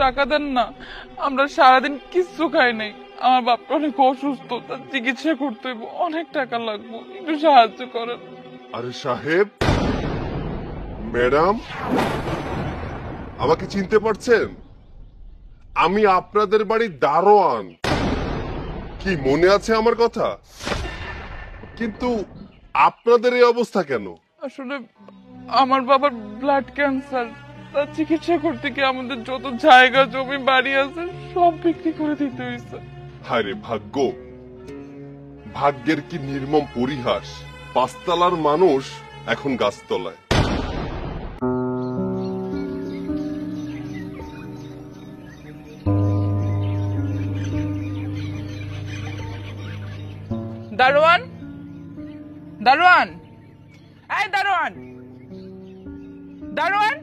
টাকা দেন না, আমরা সারাদিন কিচ্ছু খাই নাই। আমার বাপটা অনেক অসুস্থ, তার চিকিৎসা করতে হইব, অনেক টাকা লাগবে, একটু সাহায্য করেন। আরে সাহেব, ম্যাডাম, আমাকে চিনতে পারছেন? আমি আপনাদের বাড়ির দারোয়ান। কি মনে আছে আমার কথা? কিন্তু আপনাদের এই অবস্থা কেন? আসলে আমার বাবার ব্লাড ক্যান্সার, তার চিকিৎসা করতে গিয়ে আমাদের যত জায়গা জমি বাড়ি আছে সব বিক্রি করে দিতে হয়েছে। হায়রে ভাগ্য, ভাগ্যের কি নির্মম পরিহাস। পাঁচতলার মানুষ এখন গাছতলায়। দারোয়ান, দারোয়ান, এই দারোয়ান, দারোয়ান।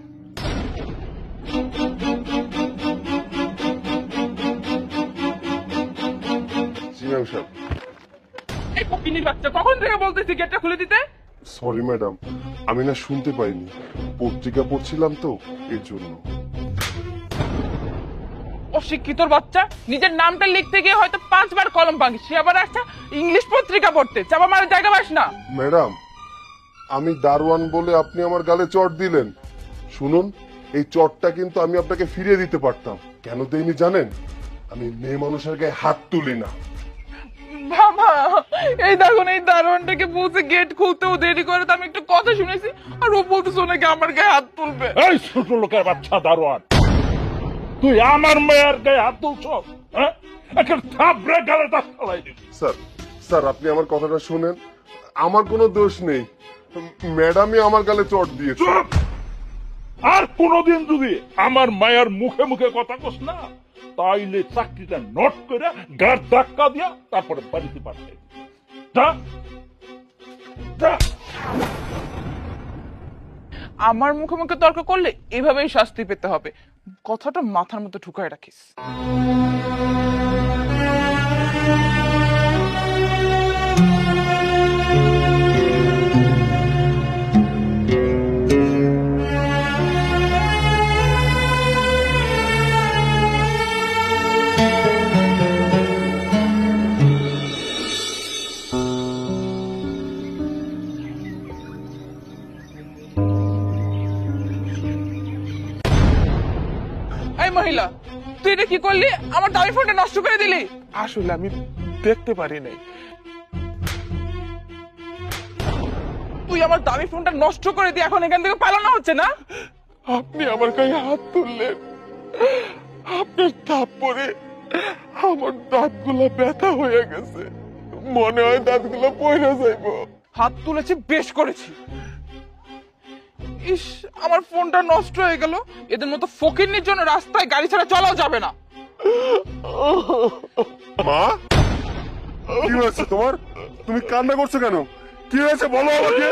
এই ফকিনীর বাচ্চা, কখন থেকে বলতেছি গেটটা খুলে দিতে? সরি ম্যাডাম, আমি না শুনতে পাইনি, পত্রিকা পড়ছিলাম তো এর জন্য। অশিক্ষিতর বাচ্চা, নিজের নামটা লিখতে গিয়ে হয়তো 5 বার কলম ভাঙি, সে আবার আসছে ইংলিশ পত্রিকা পড়তে। চাপা মারার জায়গা পাস না। ম্যাডাম, আমি দারোয়ান বলে আপনি আমার গালে চট দিলেন। শুনুন, এই চটটা কিন্তু আমি আপনাকে ফিরিয়ে দিতে পারতাম। কেন দেইনি জানেন? আমি মেয়ে মানুষের গায়ে হাত তুলি না। বাবা, এই দেখুন, এই দারোয়ানটাকে বলছে গেট খুলতেও দেরি করে, তো আমি একটু কথা শুনেছি, আর ও বলতেছে নাকি আমার গায়ে হাত তুলবে। এই ছোট লোকের বাচ্চা দারোয়ান, তুই আমার মেয়ের গায়ে হাত তুলছ? একটা থাপড়ে গালে তার ফেলাই দিবি। স্যার, স্যার, আপনি আমার কথাটা শুনেন। আমার কোনো দোষ নেই, ম্যাডামই আমার গালে চট দিয়েছে। চুপ! আর কোনদিন যদি আমার মায়ের মুখে মুখে কথা কস না, তাইলে চাকরিটা নোট করে গাড় ধাক্কা দিয়া তারপরে বাড়িতে পাঠাই। আমার মুখে মুখে তর্ক করলে এভাবেই শাস্তি পেতে হবে। কথাটা মাথার মধ্যে ঢুকায় রাখিস। এই মহিলা, তুই এটা কি করলি? আমার দামি ফোনটা নষ্ট করে দিলি। আসলে আমি দেখতে পারি নাই। তুই আমার দামি ফোনটা নষ্ট করে দিয়ে এখন এখান থেকে পালানো হচ্ছে না? আপনি আমার গায়ে হাত তুললেন, আপনার থাপ্পড়ে আমার দাঁতগুলো ব্যথা হয়ে গেছে, মনে হয় দাঁতগুলো পয়রা যাইব। হাত তুলেছি, বেশ করেছি। ইস, আমার ফোনটা নষ্ট হয়ে গেল। এদের মতো ফকিন্নির জন্য রাস্তায় গাড়ি ছাড়া চলাও যাবে না। মা, কি হয়েছে তোমার? তুমি কান্না করছো কেন? কি হয়েছে বলো আমাকে।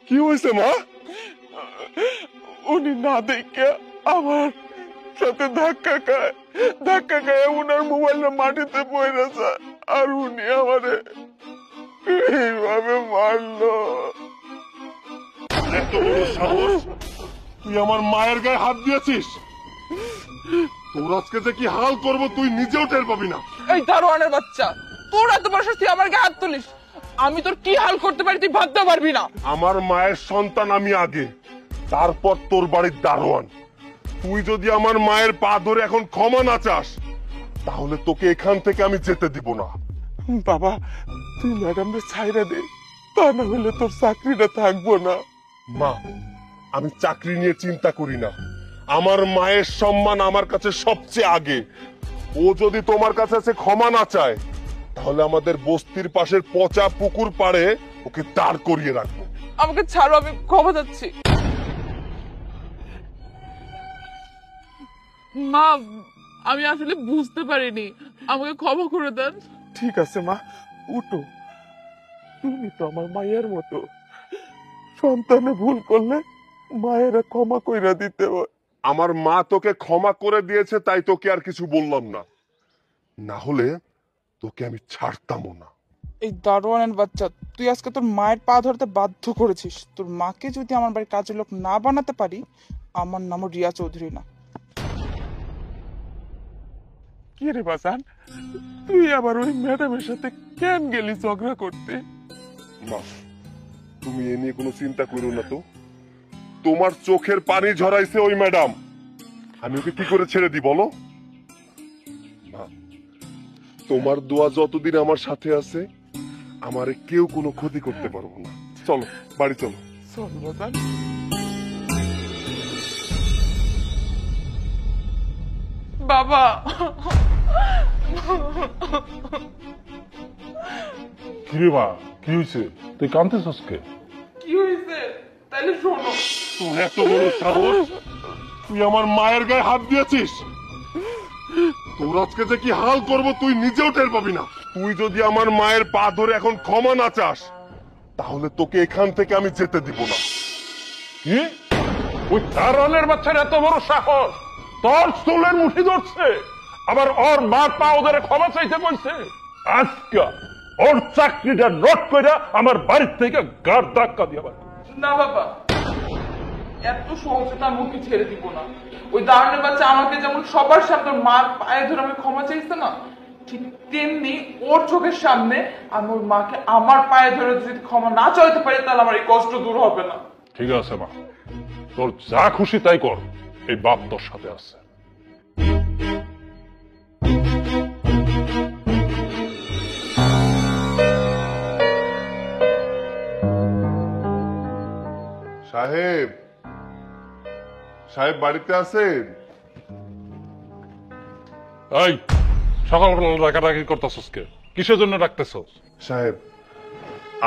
কি হয়েছে মা? উনি না দেখে আমার সাথে ধাক্কা খায় উনার মোবাইলটা মাটিতে পড়ে যায়, আর উনি আমারে এইভাবে মারলো। এত বড় সাহস, তুই আমার মায়ের গায়ে হাত দিয়েছিস? তোর আজকে যে কি হাল করবো তুই নিজেও টের পাবি না। এই দারোয়ানের বাচ্চা, তোর এত বড় সাহস, তুই আমার গায়ে হাত তুলিস? আমি তোর কি হাল করতে পারি তুই ভাবতে পারবি না। আমার মায়ের সন্তান আমি আগে, তারপর তোর বাড়ির দারোয়ান। তুই যদি আমার মায়ের পা ধরে এখন ক্ষমা না চাস, তাহলে তোকে এখান থেকে আমি যেতে দিব না। বাবা, তুই ম্যাডামকে ছাইরা দে, তা না হলে তোর চাকরিটা থাকবো না। মা, আমি চাকরি নিয়ে চিন্তা করি না। আমার মায়ের সম্মান আমার কাছে সবচেয়ে আগে। ও যদি তোমার কাছে এসে ক্ষমা না চায়, তাহলে আমাদের বস্তির পাশের পচা পুকুর পাড়ে ওকে দাঁড় করিয়ে রাখবো। আমাকে ছাড়ো, আমি ক্ষমা চাচ্ছি। মা, আমি আসলে বুঝতে পারিনি, আমাকে ক্ষমা করে দেন। ঠিক আছে মা, উঠো। তুমি তো আমার মায়ের মতো, সন্তানে ভুল করলে মায়েরা ক্ষমা কইরা দিতে হয়। আমার মা তোকে ক্ষমা করে দিয়েছে, তাই তোকে আর কিছু বললাম না, না হলে তোকে আমি ছাড়তামও না। এই দারোয়ানের বাচ্চা, তুই আজকে তোর মায়ের পা ধরতে বাধ্য করেছিস। তোর মাকে যদি আমার বাড়ির কাজের লোক না বানাতে পারি, আমার নামও রিয়া চৌধুরী না। কি রে বাসান, তুই আবার ওই ম্যাডামের সাথে কেন গেলি ঝগড়া করতে? মা, তুমি এ নিয়ে কোনো চিন্তা করো না তো। তোমার চোখের পানি ঝরাইছে ওই ম্যাডাম, আমি ওকে কি করে ছেড়ে দিই বলো? মা, তোমার দোয়া যতদিন আমার সাথে আছে, আমারে কেউ কোনো ক্ষতি করতে পারবো না। চলো বাড়ি চলো। চল বাসান। বাবা, কিরে মা, কি হয়েছে? তুই কাঁদতেছস কে? কি হয়েছে তাহলে শোনো। তোর এত বড় সাহস, তুই আমার মায়ের গায়ে হাত দিয়েছিস? তোর আজকে যে কি হাল করব তুই নিজেও টের পাবি না। তুই যদি আমার মায়ের পা ধরে এখন ক্ষমা না চাস, তাহলে তোকে এখান থেকে আমি যেতে দিব না। কি? ওই দারোয়ানের বাচ্চার এত বড় সাহস, তোর চুলের মুঠি ধরছে, আবার ওর মা পা ওদের ক্ষমা চাইতে বলছে। আজকে ওর চাকরিটা নোট করে আমার বাড়ির থেকে গাড় ধাক্কা দিয়ে বার কর। না বাবা, এত সহজে তো আমি ওকে ছেড়ে দিব না। ওই দারোয়ানের বাচ্চা আমাকে যেমন সবার সামনে মার পায়ে ধরে আমি ক্ষমা চাইছে না, ঠিক তেমনি ওর চোখের সামনে আমি ওর মাকে আমার পায়ে ধরে যদি ক্ষমা না চাইতে পারি, তাহলে আমার এই কষ্ট দূর হবে না। ঠিক আছে মা, তোর যা খুশি তাই কর, এই বাপ তোর সাথে আছে। সাহেব, সাহেব বাড়িতে আছেন? এই সকালবেলা ডাকাডাকি করতেছস কে? কিসের জন্য ডাকতেছস? সাহেব,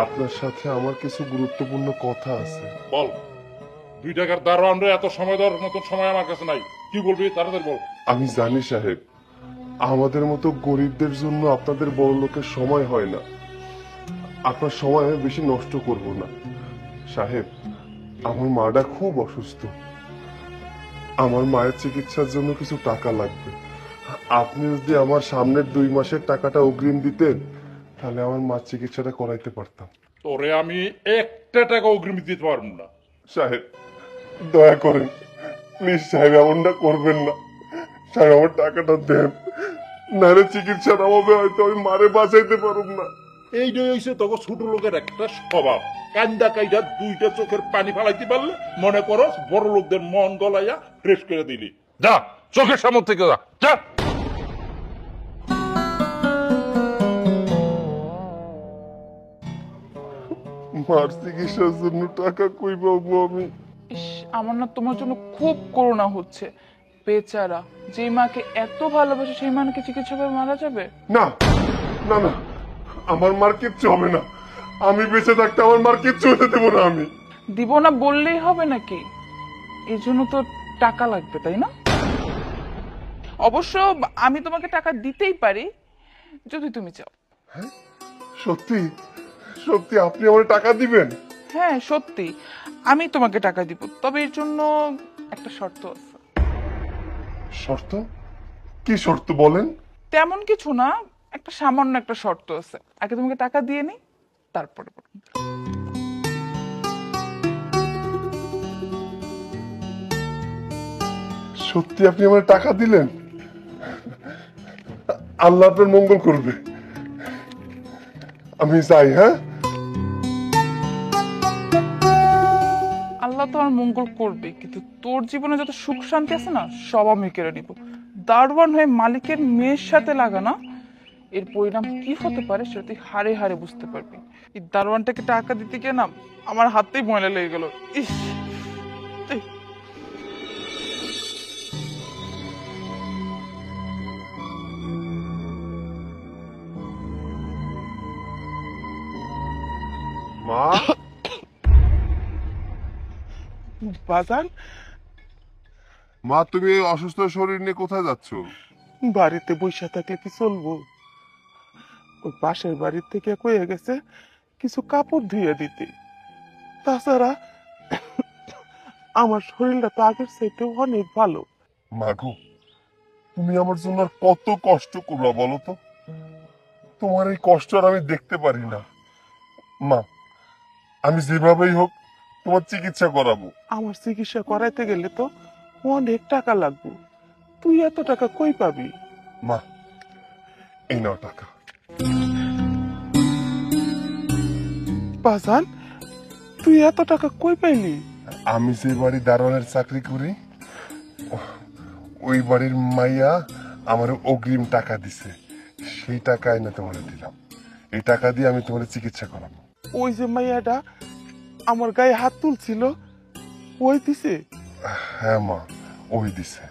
আপনার সাথে আমার কিছু গুরুত্বপূর্ণ কথা আছে। বল। 2 টাকার দারোয়ান রে এত সময় দেওয়ার মতন সময় আমার কাছে নাই। কি বলবি তাড়াতাড়ি বল। আমি জানি সাহেব, আমাদের মতো গরিবদের জন্য আপনাদের বড় লোকের সময় হয় না। আপনার সময় আমি বেশি নষ্ট করব না। সাহেব, আমার মাটা খুব অসুস্থ, আমার মায়ের চিকিৎসার জন্য কিছু টাকা লাগবে। আপনি যদি আমার সামনের 2 মাসের টাকাটা অগ্রিম দিতেন, তাহলে আমার মার চিকিৎসাটা করাইতে পারতাম। তোরে আমি 1 টাকা অগ্রিম দিতে পারবো না। সাহেব, দয়া করেন, প্লিজ সাহেব, এমনটা করবেন না। সাহেব, আমার টাকাটা দেন, নাহলে চিকিৎসার অভাবে হয়তো আমি মারে বাঁচাইতে পারব না। এইটাই হইছে তোকে ছোট লোকের একটা স্বভাব। কান্দা কাইদা 2টা চোখের পানি ফালাইতে পারলে মনে করো বড় লোকদের মন গলাইয়া ফ্রেশ করে দিলি। যা চোখের সামনে থেকে যা, যা। মার চিকিৎসার জন্য টাকা কই পাবো আমি? ইস, আমার না তোমার জন্য খুব করুণা হচ্ছে। বেচারা, যে মাকে এত ভালোবাসে সেই মাকে চিকিৎসা করে মারা যাবে? না না না, আমার মার কিচ্ছু হবে না। আমি বেঁচে থাকতে আমার মার কিচ্ছু হতে দেবো না আমি। দিব না বললেই হবে নাকি? এই জন্য তো টাকা লাগবে, তাই না? অবশ্য আমি তোমাকে টাকা দিতেই পারি যদি তুমি চাও। সত্যি সত্যি আপনি আমার টাকা দিবেন? হ্যাঁ সত্যি, আমি তোমাকে টাকা দিব, তবে এর জন্য একটা শর্ত আছে। শর্ত? কি শর্ত বলেন? তেমন কিছু না, একটা সামান্য একটা শর্ত আছে। আগে তোমাকে টাকা দিয়ে নি, তারপরে বলুন। সত্যি আপনি আমার টাকা দিলেন? আল্লাহ আপনার মঙ্গল করবে। আমি যাই। হ্যাঁ, আল্লাহ তো আমার মঙ্গল করবে, কিন্তু তোর জীবনে যত সুখ শান্তি আছে না, সব আমি কেড়ে নিব। দারোয়ান হয়ে মালিকের মেয়ের সাথে লাগানা, এর পরিণাম কি হতে পারে সেটা তুই হারে হারে বুঝতে পারবি। এই দারোয়ানটাকে টাকা দিতে গিয়ে না আমার হাতেই ময়লা লেগে গেল। ইস, মা। বাজান, মা, তুমি এই অসুস্থ শরীর নিয়ে কোথায় যাচ্ছ? বাড়িতে বসে থাকলে কি চলবো? ওই পাশের বাড়ির থেকে কয়ে গেছে কিছু কাপড় ধুয়ে দিতে। তাছাড়া আমার শরীরটা তো আগের চাইতে অনেক ভালো। মাগো, তুমি আমার জন্য আর কত কষ্ট করবা বলো তো? তোমার এই কষ্ট আর আমি দেখতে পারি না। মা, আমি যেভাবেই হোক তোমার চিকিৎসা করাবো। আমার চিকিৎসা করাইতে গেলে তো অনেক টাকা লাগবে, তুই এত টাকা কই পাবি? মা, এই নাও টাকা। বাজান, তুই এত টাকা কই পাইলি? আমি যে বাড়ি দারোয়ানের চাকরি করি, ওই বাড়ির মাইয়া আমার অগ্রিম টাকা দিছে, সেই টাকা এনে তোমার দিলাম। এই টাকা দিয়ে আমি তোমার চিকিৎসা করাবো। ওই যে মাইয়াটা আমার গায়ে হাত তুলছিল, ওই দিছে? হ্যাঁ মা, ওই দিছে।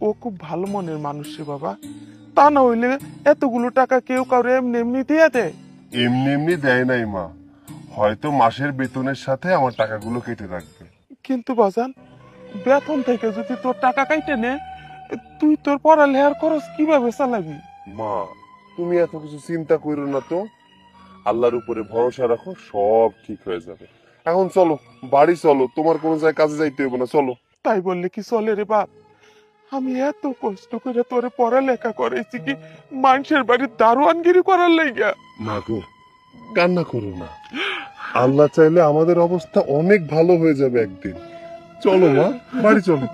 ও খুব ভালো মনের মানুষ রে বাবা, তা না হইলে এতগুলো টাকা কেউ কাউরে এমনি এমনি দিয়ে দেয়? এমনি এমনি দেয় নাই মা, হয়তো মাসের বেতনের সাথে আমার টাকাগুলো কেটে রাখবে। কিন্তু বাজান, বেতন থেকে যদি তোর টাকা কাইটে নে, তুই তোর পড়ালেখার খরচ কিভাবে চালাবি? মা, তুমি এত কিছু চিন্তা করো না তো, আল্লাহর উপরে ভরসা রাখো, সব ঠিক হয়ে যাবে। এখন চলো বাড়ি চলো, তোমার কোনো জায়গায় কাজে যাইতে হবে না, চলো। তাই বললে কি চলে রে বাপ? আমি এত কষ্ট করে তোরে পড়ালেখা করাইছি কি মানুষের বাড়ির দারোয়ানগিরি করার লাইগা? না গো, কান্না করো না, আল্লাহ চাইলে আমাদের অবস্থা অনেক ভালো হয়ে যাবে একদিন। চলো মা, বাড়ি চলো।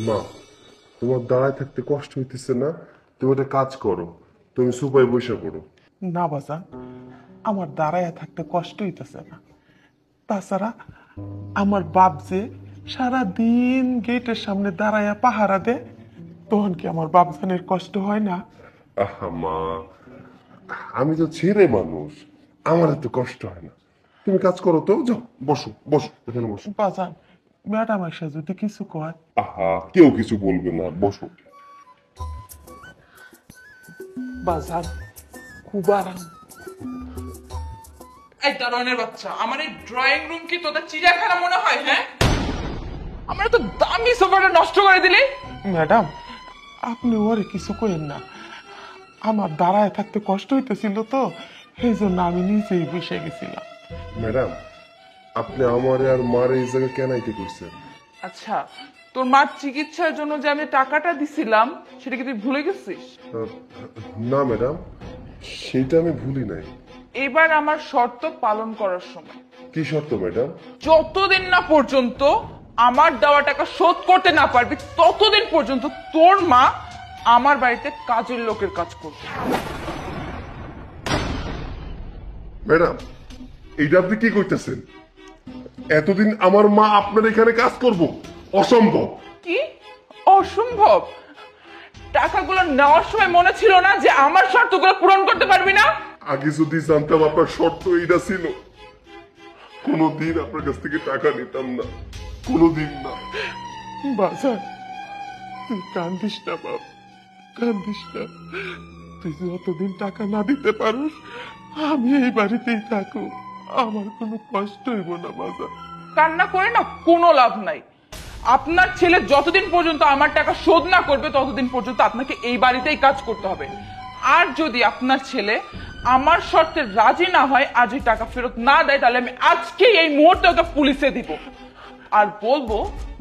মা, তোমার দাঁড়ায় থাকতে কষ্ট হইতেছে না? তুমি একটা কাজ করো, তুমি সুপায় বসে পড়ো। না বাজান, আমার দাঁড়ায় থাকতে কষ্ট হইতেছে না। তাছাড়া আমার বাপ যে সারা দিন গেটের সামনে দাঁড়ায়া পাহারা দে, তখন কি আমার বাপজানের কষ্ট হয় না? আহা মা, আমি তো ছেলে মানুষ, আমার এত কষ্ট হয় না। তুমি কাজ করো তো, যাও বসো বসো, এখানে বসো। বাজান, ম্যাডাম এসে যদি কিছু কয়? আহা, কেউ কিছু বলবে না, বসো। বাজান, খুব আরাম। এই দারোয়ানের বাচ্চা, আমার এই ড্রয়িং রুম কি তোদের চিড়িয়াখানা মনে হয়? হ্যাঁ, আমার তো দামি সোফাটা নষ্ট করে দিলি। ম্যাডাম, আপনি ওরে কিছু করেন না, আমার দাঁড়ায় থাকতে কষ্ট হইতেছিল তো, এই জন্য আমি নিজেই বসে গেছিলাম। ম্যাডাম, আপনি আমার আর মার এই জায়গায় কেন আইতে করছেন? আচ্ছা, তোর মার চিকিৎসার জন্য যে আমি টাকাটা দিছিলাম, সেটা কি তুই ভুলে গেছিস? না ম্যাডাম, সেটা আমি ভুলি নাই। এবার আমার শর্ত পালন করার সময়। কি শর্ত ম্যাডাম? যতদিন না পর্যন্ত আমার দেওয়া টাকা শোধ করতে না পারবি, ততদিন পর্যন্ত তোর মা আমার বাড়িতে কাজের লোকের কাজ করবে। ম্যাডাম, এইটা আপনি কি করতেছেন? এতদিন আমার মা আপনার এখানে কাজ করব? অসম্ভব। কি অসম্ভব? টাকাগুলো নেওয়ার সময় মনে ছিল না যে আমার শর্তগুলো পূরণ করতে পারবি না? আগে যদি জানতাম আপনার শর্ত এইটা ছিল, কোনোদিন আপনার কাছ থেকে টাকা নিতাম না, কোনোদিন না। বাজার, তুই কান্দিস না বাপ, কান্দিস না। তুই যতদিন টাকা না দিতে পারিস, আমি এই বাড়িতেই থাকো, আমার কোনো কষ্ট হইব না বাজার। কান্না করে না কোনো লাভ নাই। আপনার ছেলে যতদিন পর্যন্ত আমার টাকা শোধ না করবে, ততদিন পর্যন্ত আপনাকে এই বাড়িতেই কাজ করতে হবে। আর যদি আপনার ছেলে আমার শর্তে রাজি না হয়, আজ এই টাকা ফেরত না দেয়, তাহলে আমি আজকেই এই মুহূর্তে ওকে পুলিশে দিব আর বলবো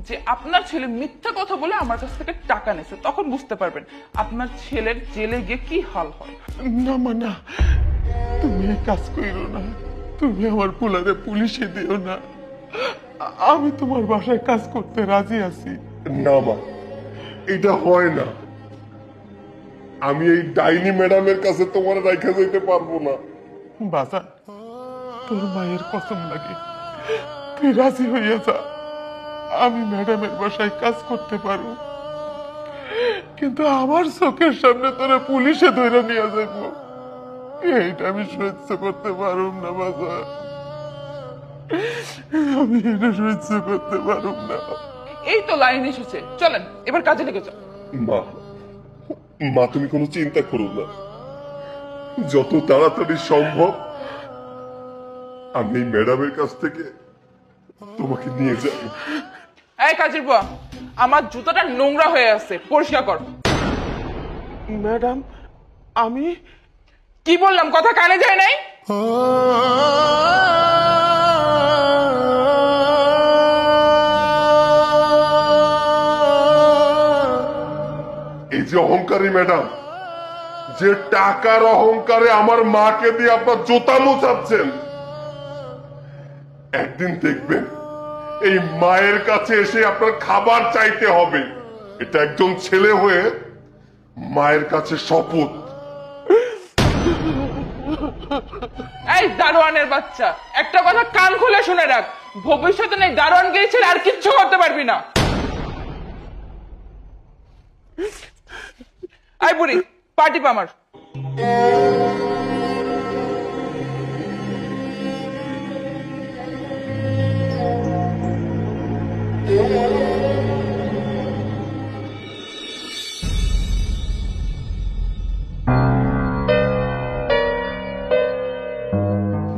যে আপনার ছেলে মিথ্যা কথা বলে আমার কাছ থেকে টাকা নিয়েছে। তখন বুঝতে পারবেন আপনার ছেলের জেলে গিয়ে কি হাল হয়। না মা না, তুমি এই কাজ করো না, তুমি আমার পোলারে পুলিশে দিও না। আমি তোমার বাসায় কাজ করতে রাজি আছি। না মা, এটা হয় না। আমি এই ডাইনি ম্যাডামের কাছে তোমার রাখা যাইতে পারবো না। বাজার, তোর মায়ের কসম লাগে, তুই রাজি হইয়া যা। আমি ম্যাডামের বাসায় কাজ করতে পারো, কিন্তু আমার চোখের সামনে তোরা পুলিশে ধরে নিয়ে যাইব, এইটা আমি সহ্য করতে পারুম না বাজার, আমি এটা সহ্য করতে পারুম না। এই তো লাইন এসেছে, চলেন এবার কাজে লেগে যাও। মা, মা তুমি কোনো চিন্তা করো না, যত তাড়াতাড়ি সম্ভব আমি এই ম্যাডামের কাছ থেকে তোমাকে নিয়ে যাব। এই কাজের বুয়া, আমার জুতাটা নোংরা হয়ে আছে, পরিষ্কার কর। ম্যাডাম, আমি কি বললাম কথা কানে যায় নাই? কর্মচারী ম্যাডাম, যে টাকার অহংকারে আমার মাকে দিয়ে আপনার জোতা মোছাচ্ছেন, একদিন দেখবেন এই মায়ের কাছে এসে আপনার খাবার চাইতে হবে। এটা একজন ছেলে হয়ে মায়ের কাছে শপথ। এই দারোয়ানের বাচ্চা, একটা কথা কান খুলে শুনে রাখ, ভবিষ্যতে নেই দারোয়ান গিয়েছিল আর কিচ্ছু করতে পারবি না। আই বুড়ি, পার্টি পামার।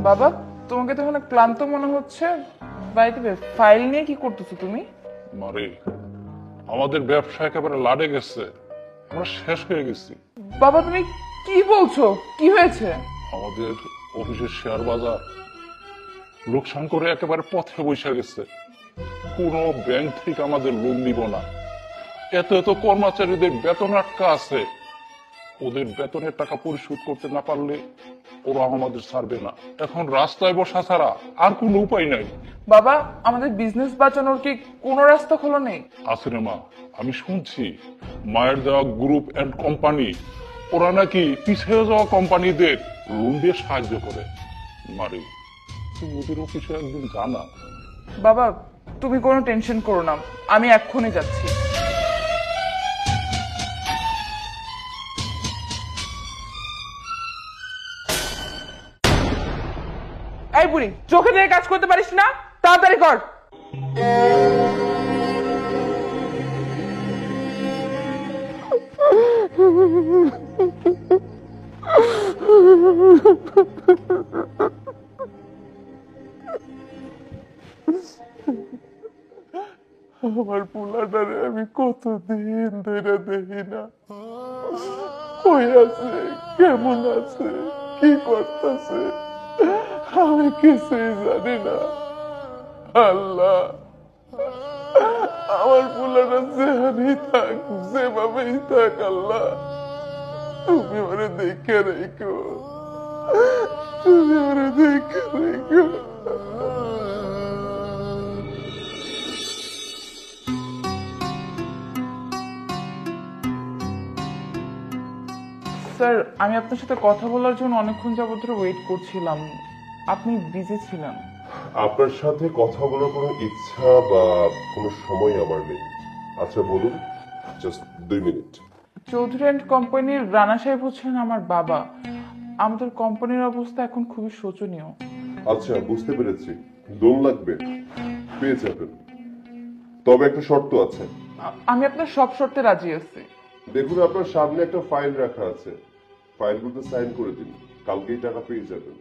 বাবা, তোমাকে তো অনেক ক্লান্ত মনে হচ্ছে। বাড়িতে ফাইল নিয়ে কি করতেছো তুমি? মারে, আমাদের ব্যবসা একেবারে লাডে গেছে, আমরা শেষ হয়ে গেছি। বাবা তুমি কি বলছো? কি হয়েছে? আমাদের অফিসের শেয়ার বাজার লোকসান করে একেবারে পথে বসে গেছে। কোনো ব্যাংক থেকে আমাদের লোন দিব না। এত এত কর্মচারীদের বেতন আটকা আছে, ওদের বেতনের টাকা পরিশোধ করতে না পারলে ওরা আমাদের ছাড়বে না। এখন রাস্তায় বসা ছাড়া আর কোনো উপায় নাই। বাবা, আমাদের বিজনেস বাঁচানোর কি কোনো রাস্তা খোলা নেই? আছে রে মা, আমি শুনছি মায়ের দেওয়া গ্রুপ এন্ড কোম্পানি, ওরা নাকি পিছিয়ে যাওয়া কোম্পানিদের লোন দিয়ে সাহায্য করে। মারে, তুই ওদের অফিসে একদিন জানা। বাবা তুমি কোনো টেনশন করো না, আমি এক্ষুনি যাচ্ছি। এই বুড়ি, চোখে দিয়ে কাজ করতে পারিস না? তাড়াতাড়ি কর। আমার পোলাটারে আমি কতদিন ধরে দেখি না। কই আছে, কেমন আছে, কি করতেছে, আমি কিছুই জানি না। আল্লাহ, আমার পোলাটা যেখানেই থাক, যেভাবেই থাক, আল্লাহ তুমি ওরে দেখে রেখো, তুমি ওরে দেখে রেখো। স্যার, আমি আপনার সাথে কথা বলার জন্য অনেকক্ষণ যাবত ধরে ওয়েট করছিলাম, আপনি বিজি ছিলেন। আপনার সাথে কথা বলার কোনো ইচ্ছা বা কোনো সময় আমার নেই। আচ্ছা বলুন, জাস্ট 2 মিনিট। চৌধুরী অ্যান্ড কোম্পানির রানা সাহেব হচ্ছেন আমার বাবা। আমাদের কোম্পানির অবস্থা এখন খুবই শোচনীয়। আচ্ছা বুঝতে পেরেছি, লোন লাগবে, পেয়ে যাবেন, তবে একটা শর্ত আছে। আমি আপনার সব শর্তে রাজি আছি। দেখুন আপনার সামনে একটা ফাইল রাখা আছে, ফাইলগুলোতে সাইন করে দিন, কালকেই টাকা পেয়ে যাবেন।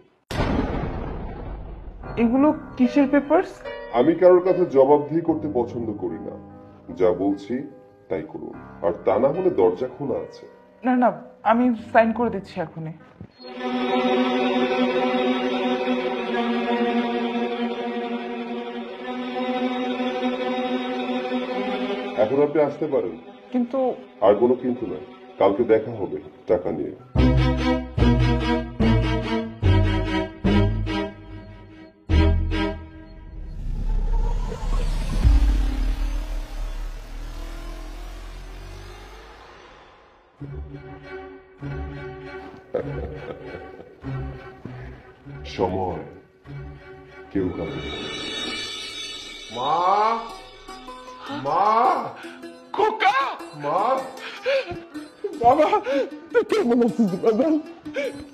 এগুলো কিসের পেপারস? আমি কারোর কাছে জবাবদিহি করতে পছন্দ করি না, যা বলছি তাই করুন, আর তা না হলে দরজা খোলা আছে। না না, আমি সাইন করে দিচ্ছি এখনই। এখন আপনি আসতে পারেন। কিন্তু আর কোনো কিন্তু নয়, কালকে দেখা হবে টাকা নিয়ে। সময় কেউ কাউকে মা, মা, খোকা, মা, বাবা, তুই কেমন আছিস বাবা?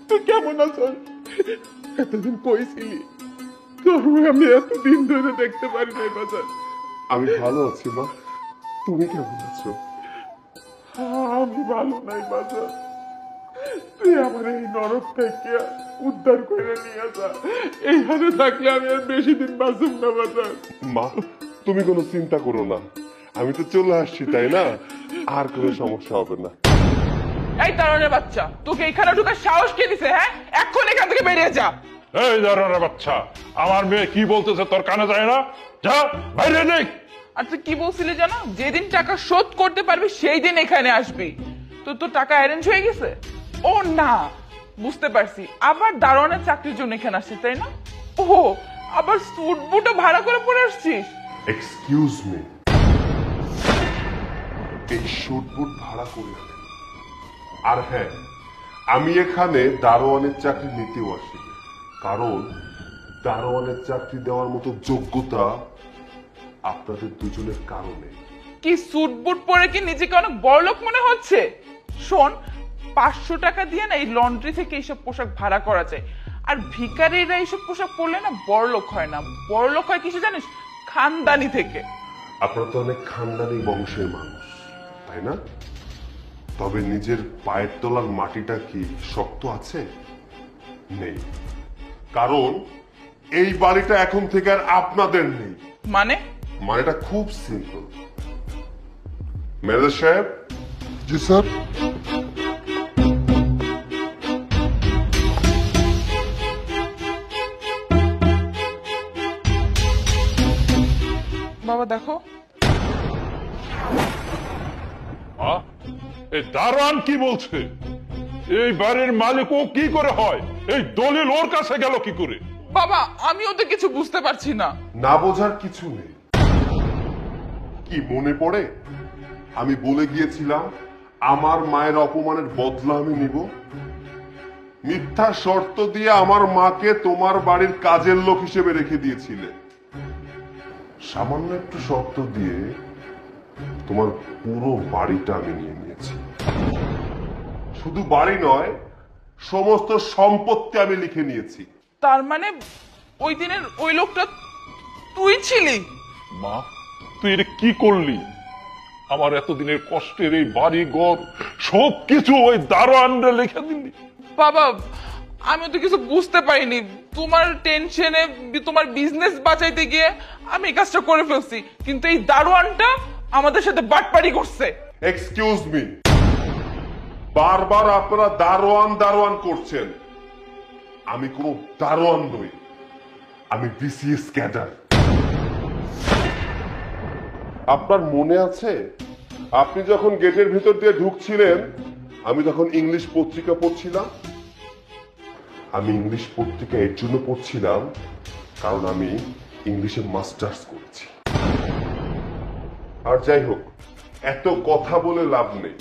তুই কেমন আছিস? এতদিন কইছিলি তোর আমি এতদিন ধরে দেখতে পারি নাই বাজার। আমি ভালো আছি মা, তুমি কেমন আছো? আমি ভালো নাই বাজার, তুই আমার এই নরক থেকে উদ্ধার করে নিয়ে যা। এইখানে থাকলে আমি আর বেশি দিন বাঁচব না বাজার। মা তুমি কোনো চিন্তা করো না, আমি তো চলে আসছি, তাই না? আর কোনো সমস্যা হবে না। এই দারোয়ানের বাচ্চা, তোকে এখানে ঢোকার সাহস কে দিছে? হ্যাঁ, এখন এখান থেকে বেরিয়ে যা। এই দারোয়ানের বাচ্চা, আমার মেয়ে কি বলতেছে তোর কানে যায় না? যা বাইরে দেখ। আচ্ছা কি বলছিলি জানো? যেদিন টাকা শোধ করতে পারবি সেই দিন এখানে আসবি। তো টাকা অ্যারেঞ্জ হয়ে গেছে? ও না, বুঝতে পারছি, আবার দারোয়ানের চাকরির জন্য এখানে আসছিস তাই না? ও, আবার স্যুট বুটও ভাড়া করে পরে আসছিস? এক্সকিউজ মি, এই শুট বুট ভাড়া করে আনেন। আর হ্যাঁ, আমি এখানে দারোয়ানের চাকরি নিতেও আসি, কারণ দারোয়ানের চাকরি দেওয়ার মতো যোগ্যতা আপনাদের দুজনের কারণে। কি স্যুট বুট পরে কি নিজেকে অনেক বড়লোক মনে হচ্ছে? শোন, 500 টাকা দিয়ে না এই লন্ড্রি থেকে এইসব পোশাক ভাড়া করা যায়। আর ভিখারিরা এইসব পোশাক পরলে না বড়লোক হয় না, বড়লোক হয় কিছু জানিস? খানদানি থেকে। আপনারা তো অনেক খানদানি বংশের মানুষ, তাই না? তবে নিজের পায়ের তলার মাটিটা কি শক্ত আছে? নেই, কারণ এই বাড়িটা এখন থেকে আর আপনাদের নেই। মানেটা খুব সিম্পল। ম্যানেজার সাহেব। জি স্যার। বাবা দেখো, এই দারোয়ান কি বলছে? এই বাড়ির মালিক ও কি করে হয়? এই দলিল ওর কাছে গেল কি করে? বাবা আমিও তো কিছু বুঝতে পারছি না। না বোঝার কিছু নেই। কি মনে পড়ে আমি বলে গিয়েছিলাম আমার মায়ের অপমানের বদলা আমি নিব? মিথ্যা শর্ত দিয়ে আমার মাকে তোমার বাড়ির কাজের লোক হিসেবে রেখে দিয়েছিলে। সামান্য একটু শর্ত দিয়ে তোমার পুরো বাড়িটা আমি নিয়ে নিয়েছি। শুধু বাড়ি নয়, সমস্ত সম্পত্তি আমি লিখে নিয়েছি। তার মানে ওই দিনের ওই লোকটা তুই ছিলি? মা, তুই এটা কি করলি? আমার এতদিনের কষ্টের এই বাড়ি ঘর সবকিছু ওই দারোয়ানরে লিখে দিলি? বাবা আমি তো কিছু বুঝতে পারিনি, তোমার টেনশনে তোমার বিজনেস বাঁচাইতে গিয়ে আমি এই কাজটা করে ফেলছি, কিন্তু এই দারোয়ানটা আমাদের সাথে বাটপারি করছে। এক্সকিউজ মি, বারবার আপনারা দারোয়ান দারোয়ান করছেন। আমি কোনো দারোয়ান নই, আমি বিসিএস ক্যাডার। আপনার মনে আছে আপনি যখন গেটের ভিতর দিয়ে ঢুকছিলেন, আমি তখন ইংলিশ পত্রিকা পড়ছিলাম? আমি ইংলিশ পত্রিকা এর জন্য পড়ছিলাম কারণ আমি ইংলিশে মাস্টার্স করেছি। আর যাই হোক, এত কথা বলে লাভ নেই।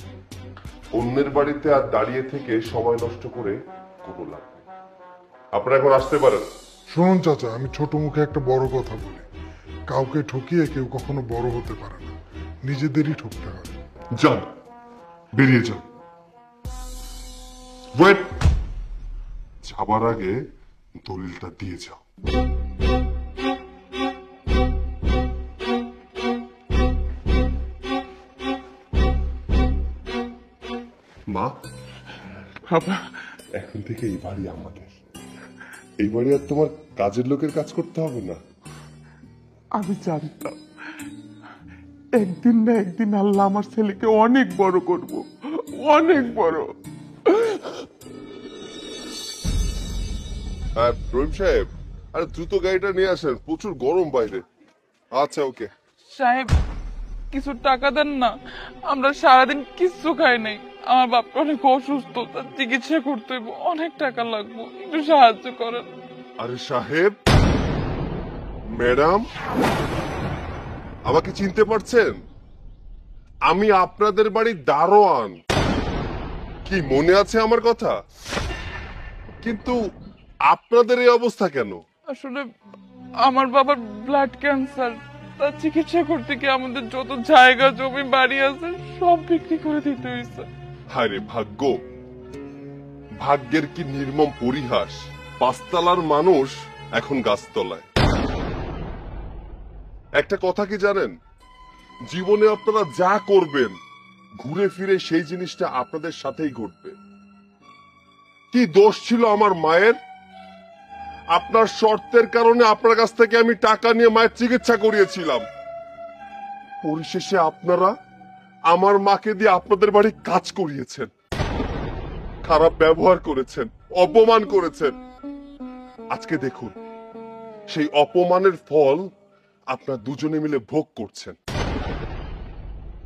অন্যের বাড়িতে আর দাঁড়িয়ে থেকে সময় নষ্ট করে কোনো লাভ নেই। আপনারা এখন আসতে পারেন। শুনুন চাচা, আমি ছোট মুখে একটা বড় কথা বলি, কাউকে ঠকিয়ে কেউ কখনো বড় হতে পারে না, নিজেদেরই ঠকতে হয়। যান, বেরিয়ে যান। ওয়েট, যাবার আগে দলিলটা দিয়ে যাও। মা, এখন থেকে এই বাড়ি আমাদের। এই বাড়ি আর তোমার কাজের লোকের কাজ করতে হবে না। আমি জানতাম একদিন না একদিন আল্লাহ আমার ছেলেকে অনেক বড় করব, অনেক বড়। রহিম সাহেব, আরে দ্রুত গাড়িটা নিয়ে আসেন, প্রচুর গরম বাইরে। আচ্ছা, ওকে সাহেব কিছু টাকা দেন না, আমরা সারাদিন কিচ্ছু খাই নাই, আমার বাপটা অনেক অসুস্থ, তার চিকিৎসা করতে হইব, অনেক টাকা লাগবে, একটু সাহায্য করেন। আরে সাহেব, ম্যাডাম, আমাকে চিনতে পারছেন? আমি আপনাদের বাড়ির দারোয়ান। কি মনে আছে আমার কথা? কিন্তু আপনাদের এই অবস্থা কেন? আসলে আমার বাবার ব্লাড ক্যান্সার, তার চিকিৎসা করতে গিয়ে আমাদের যত জায়গা জমি বাড়ি আছে সব বিক্রি করে দিতে হয়েছে। হায় রে ভাগ্য, ভাগ্যের কি নির্মম পরিহাস। পাঁচতলার মানুষ এখন গাছতলায়। একটা কথা কি জানেন, জীবনে আপনারা যা করবেন ঘুরে ফিরে সেই জিনিসটা আপনাদের সাথেই ঘটবে। কি দোষ ছিল আমার মায়ের? আপনার শর্তের কারণে আপনার কাছ থেকে আমি টাকা নিয়ে মায়ের চিকিৎসা করিয়েছিলাম। পরিশেষে আপনারা আমার মাকে দিয়ে আপনাদের বাড়ি কাজ করিয়েছেন, খারাপ ব্যবহার করেছেন, অপমান করেছেন। আজকে দেখুন সেই অপমানের ফল আপনার দুজনে মিলে ভোগ করছেন।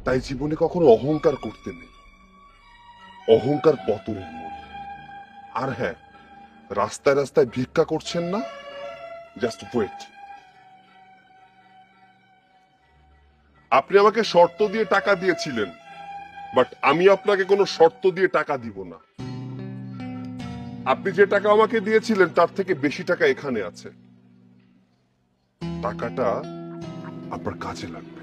তাই জীবনে কখনো অহংকার করতে নেই। অহংকার পতনের মূল। আর হ্যাঁ, রাস্তায় রাস্তায় ভিক্ষা করছেন না, জাস্ট ওয়েট। আপনি আমাকে শর্ত দিয়ে টাকা দিয়েছিলেন, বাট আমি আপনাকে কোনো শর্ত দিয়ে টাকা দিব না। আপনি যে টাকা আমাকে দিয়েছিলেন তার থেকে বেশি টাকা এখানে আছে, টাকাটা আপনার কাজে লাগবে।